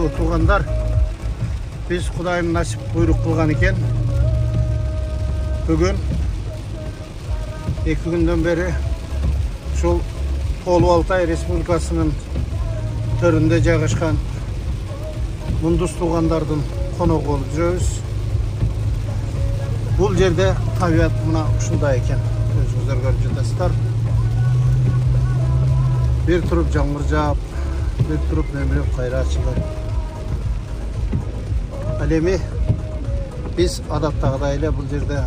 Урматтуу туугандар, биз Кудайым насип буйрук кылган экен. Бүгүн 2 күндөн бери ушул Тоолуу Алтай Республикасынын төрүндө жайгашкан мундус туугандардын коногу болуп жүрөбүз. Бул жерде табият мына ушундай экен. Өзүңүздөр көрүп жатасыздар. Bir turup жаңгыр жаап, bir turup мемлеп кайра ачылат. Ал эми биз адаттагыдай эле бул жерде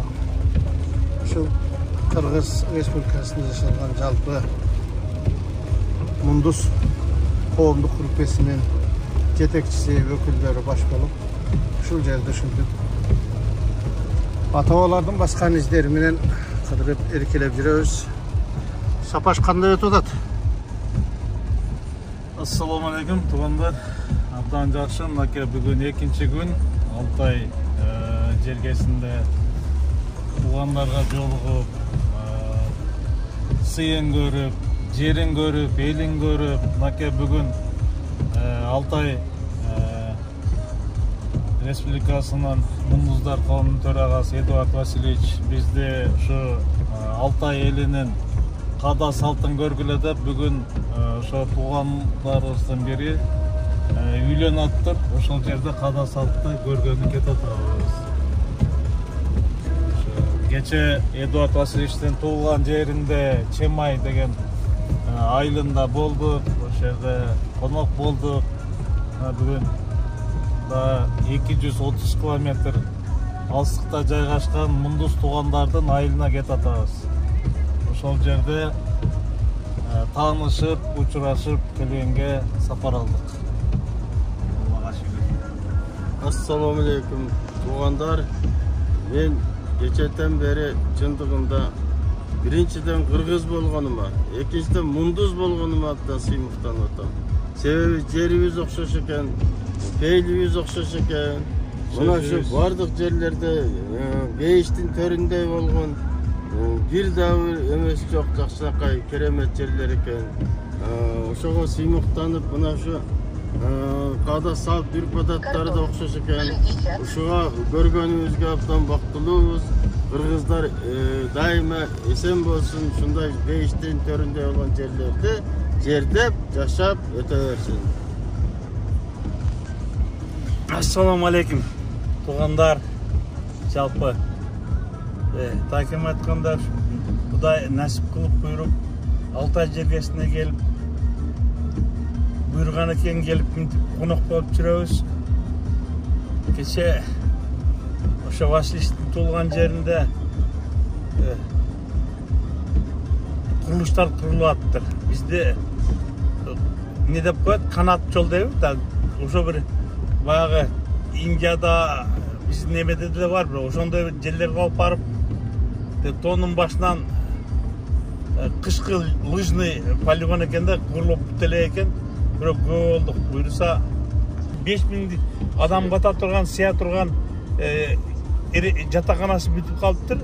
ушул Кыргыз Республикасында жашалган жалпы мундус коомдук группасынын жетекчиси өкүлдөрү баш болуп ушул жерде ушинтип ата-бабалардын баскан издери менен кыдырып эркелеп жүрөбүз. Сапаш кандай өтүп атат? Assalamu alaikum tuğanlar. Abdan жақшы, Нәке бүгін 2-ші күн Алтай жергесінде туғандарға жолығып, сыйын көріп, жерін көріп, елін көріп, Нәке бүгін Алтай Республикасынан Мундуздар қауымының төрағасы Эдуард Васильевич бізде шу Алтай елінің қада салтын көргіледі. Бүгін ошо туугандарыбыздан бери үйлөнүп атып, ошол жерде када салтты көргөнү кетатабыз. Кече Эдуард Васильевичтин туулган жеринде Чемай деген айылында болдук, ошол жерде конок болдук. Бүгүн да 230 километр алыстыкта жайгашкан мундус туугандардын айылына кетатабыз. Ошол жерде таанышып, учурашып келгенге сапар алдык. Assalamu alaikum tuğanдар. Мен кечеден бери чындыгында биринчиден кыргыз болгонума, экинчиден мундуз болгонума абдан сыймыктанып атам. Себеби жерибиз окшош экен, пейлибиз окшош экен. Мына ушу бардык жерлерде бейиштин төрүндөй болгон бир дагы эмес жок, жакшынакай керемет жерлер экен. Ошого сыймыктанып, мына ушу када салт үрп-адаттары да окшош экен. Ушуга көргөнүбүзгө абдан бактылуубуз. Кыргыздар дайыма эсен болсун, ушундай бейиштин төрүндөй болгон жерлерди жердеп, жашап өтө берсин. Assalamu alaikum tuğanдар, жалпы таким айтканда Кудай насип кылып буйруп Алтай жергесине келип буйруган экен, келип конок болуп жүрөбүз. Кече ошо Васильевичтин туулган жеринде курулуштар курулуп атыптыр. Бизде не деп коет, канат жол дейбиз да, ошо бир баягы Индияда биздин немеде деле бар, бирок ошондой жерлерге алып барып тоонун башынан кышкы лыжный полигон экен да, курулуп бүтеле экен. Бирок көп болдук. Буюрса 5000 адам ката турган, сыя турган жатаканасы бүтүп калыптыр.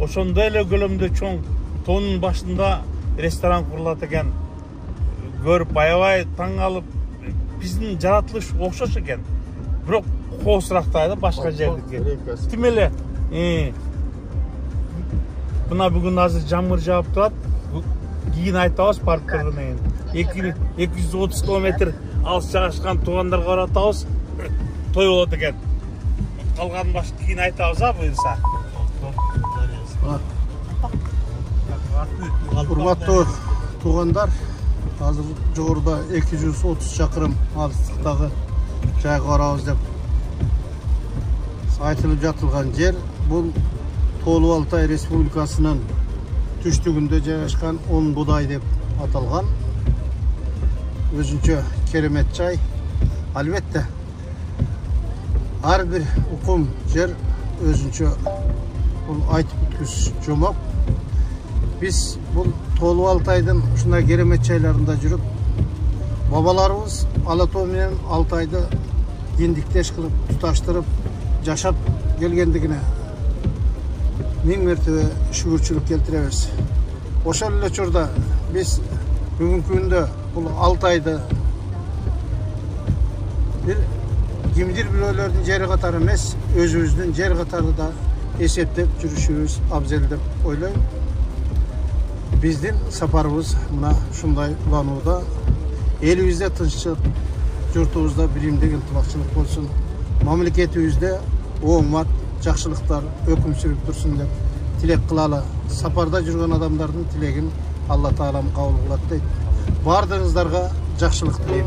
Ошондой эле көлөмдө чоң тоонун башында ресторан курулат экен. Көрүп аябай таң калып, биздин жаратылыш окшош экен. Бирок коосурактай да башка жердики. Тим эле мына бүгүн азыр жаңгыр жаап турат. Кийин айтабыз парктерден 230 километр алыс жайгашкан туугандарга баратабыз. Той болот экен. Калганын башка кийин айтабыз, буюрса. Урматтуу туугандар, азыр жогоруда 230 чакырым алыстыктагы жайга барабыз деп айтылып жатылган жер бул Тоолуу Алтай Республикасынын түштүгүндө жайгашкан Он Будай деп аталган өзүнчө керемет жай. Албетте ар бир укум жер өзүнчө бул айтып бүткүс жомок. Биз бул Тоолуу Алтайдын ушундай керемет жайларында жүрүп, бабаларыбыз ала тоо менен Алтайды кендиктеш кылып, туташтырып жашап келгендигине миң мертебе шүгүрчүлүк келтиребиз. Ошол эле учурда биз бүгүнкү күндө бул Алтайды bir kimdir biroolerdin jeri katары emes, özümüzdün jeri katarı da eseptep жүрүшүбүz абзел деп ойлойм. Биздин сапарыбыз мына ушундай уланууда. Элибизде тынччылык, журтубузда биримдик ынтымакчылык болсун. Мамлекетибизде оңмат, жакшылыктар өкүм сүрүп турсун деп тилек кылалы. Сапарда жүргөн адамдардын тилегин Алла Таалам кабыл кылат дейт. Бардыгыңыздарга жакшылык тилейм.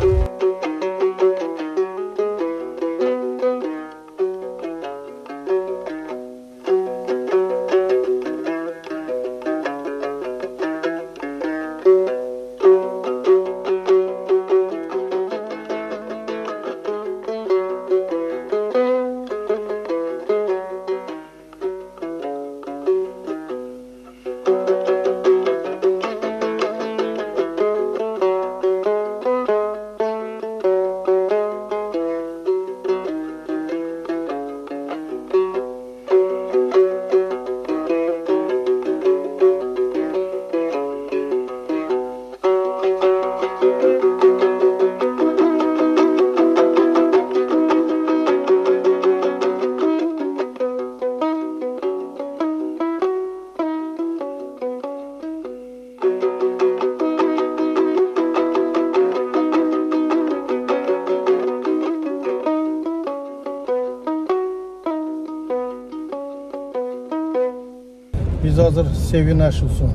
Biz hazır Sevgin aşusu,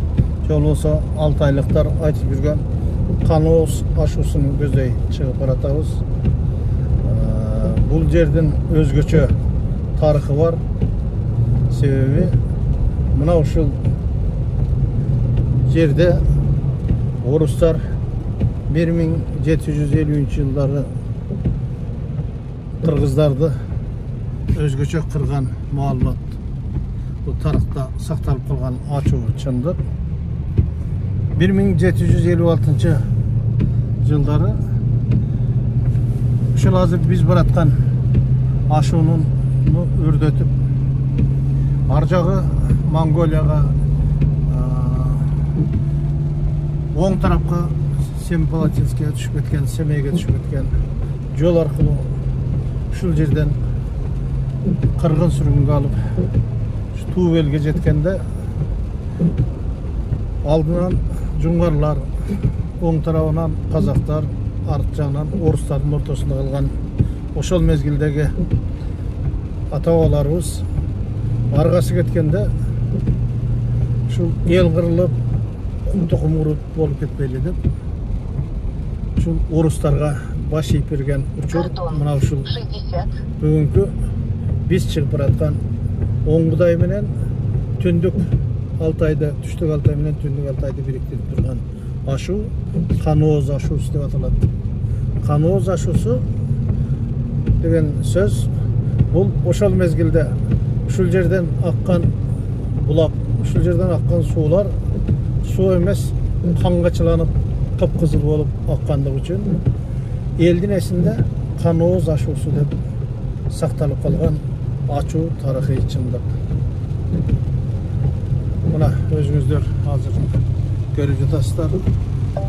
жол болсо 6 айлыктар айтып жүргөн Канооз ашуусунун көздөй чыгып баратабыз. Бул жердин өзгөчө тарыхы бар. Себеби мына ушул жерде орустар 1750-жылдары кыргыздарды өзгөчө кырган маалымат bu tarafta saxtalып қалған ашу чындык. 1756 жылдары ушул азыр биз бараткан ашуунун өрдөтүп ар жагы Монголияга оң тарапка Семипалатинскиге түшүп кеткен, Семейге түшүп кеткен жол аркылуу ушул жерден кыргын сүргүнгө алып Tuğvel'e jetkende aldынан Cungарлар, оң тарабынан Казактар, арт жагынан орустардын ортосунда калган ошол мезгилдеги ата-бабаларыбыз аргасы кеткенде ушул эл кырылып, кум урут болуп кетпейли деп ушул орустарга баш ийип берген учур мына ушул бүгүнкү биз чыгып бараткан оң Будай менен түндүк Алтайды, түштүк Алтай менен түндүк Алтайды бириктирип турган ашу Канооз ашуусу деп аталат. Канооз ашуусу деген сөз бул ошол мезгилде ушул жерден аккан булак, ушул жерден аккан суулар суу эмес, канга чыланып, кыпкызыл болуп аккандыгы үчүн элдин эсинде Канооз ашуусу деп сакталып калган ачуу тарыхый чындык. Мына өзүңүздөр азыр көрүп жатасыздар.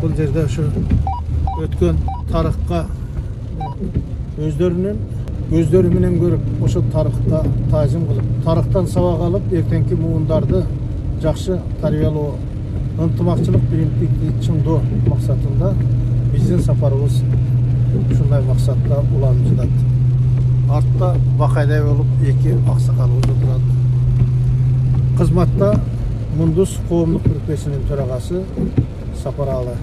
Бул жерде ушу өткөн тарыхка өздөрүнүн көздөрү менен көрүп, ошол тарыхка таазим кылып, тарыхтан сабак алып, эртеңки муундарды жакшы тарбиялоо, ынтымакчылык, биримдикти чыңдоо максатында биздин сапарыбыз ушундай максатта уланып жатат. Артта бакайдай болуп эки аксакалыбыз отурат. Кызматта Мундус коомдук түркмесинин төрагасы Сапаралы